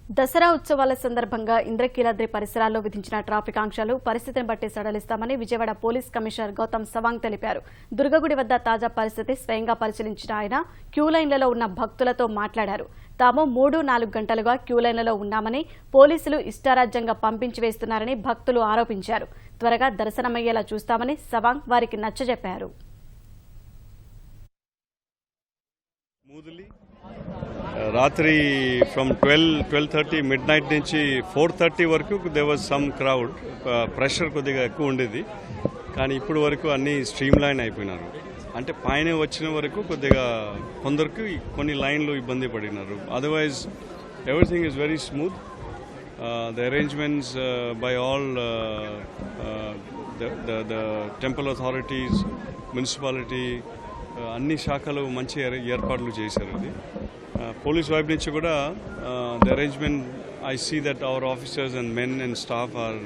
దసరా ఉత్సవాల సందర్భంగా ఇంద్రకీలాద్రి పరిసరాల్లో విధించిన ట్రాఫిక్ ఆంక్షలు పరిస్థితిని బట్టి సడలిస్తామని విజయవాడ పోలీస్ కమిషనర్ గౌతమ్ సవాంగ్ తెలిపారు. దుర్గగుడి వద్ద తాజా పరిస్థితి స్వయంగా పరిశీలించిన ఆయన క్యూ లైన్లలో ఉన్న భక్తులతో మాట్లాడారు. తాము 3-4 గంటలుగా క్యూ లైన్లలో ఉన్నామని, పోలీసులు ఇష్టారాజ్యంగా పంపించి వేస్తున్నారని భక్తులు ఆరోపించారు. త్వరగా దర్శనమయ్యేలా చూస్తామని సవాంగ్ వారికి నచ్చజెప్పారు. రాత్రి ఫ్రమ్ 12:30 మిడ్ నైట్ నుంచి 4:30 వరకు there was some crowd. Pressure కొద్దిగా ఎక్కువ ఉండేది, కానీ ఇప్పుడు వరకు అన్నీ స్ట్రీమ్ లైన్ అయిపోయినారు. అంటే పైన వచ్చిన వరకు కొద్దిగా కొందరికి కొన్ని లైన్లు ఇబ్బంది పడినారు. Otherwise everything is very smooth. The arrangements by all the temple authorities, municipality, అన్ని శాఖలు మంచి ఏర్పాట్లు చేశారు. ఇది పోలీస్ వైపు నుంచి కూడా the arrangement, I see that our officers and men and staff are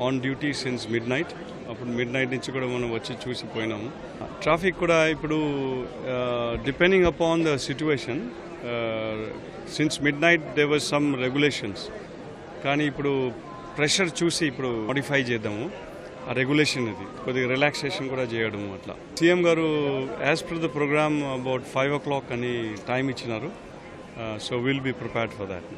on duty since midnight. అప్పుడు మిడ్ నైట్ నుంచి కూడా మనం వచ్చి చూసిపోయినాము. ట్రాఫిక్ కూడా ఇప్పుడు depending upon the situation, since midnight there was some regulations, కానీ ఇప్పుడు ప్రెషర్ చూసి ఇప్పుడు మోడిఫై చేద్దాము. ఆ రెగ్యులేషన్ ఇది కొద్దిగా రిలాక్సేషన్ కూడా చేయడం. అట్లా సీఎం గారు as per the programme about 5 o'clock అని టైం ఇచ్చినారు. So will be prepared for that.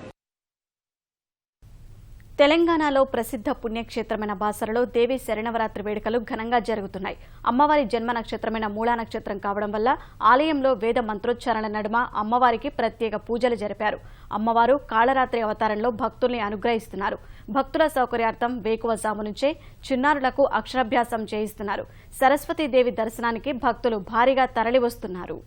తెలంగాణలో ప్రసిద్ధ పుణ్యక్షేత్రమైన బాసరలో దేవి శరణవరాత్రి వేడుకలు ఘనంగా జరుగుతున్నాయి. అమ్మవారి జన్మ నక్షత్రమైన మూలా నక్షత్రం కావడం వల్ల ఆలయంలో వేద మంత్రోచ్చారణ నడుమ అమ్మవారికి ప్రత్యేక పూజలు జరిపారు. అమ్మవారు కాళరాత్రి అవతారంలో భక్తుల్ని అనుగ్రహిస్తున్నారు. భక్తుల సౌకర్యార్థం వేకువజాము నుంచే చిన్నారులకు అక్షరాభ్యాసం చేయిస్తున్నారు. సరస్వతీదేవి దర్శనానికి భక్తులు భారీగా తరలివస్తున్నారు.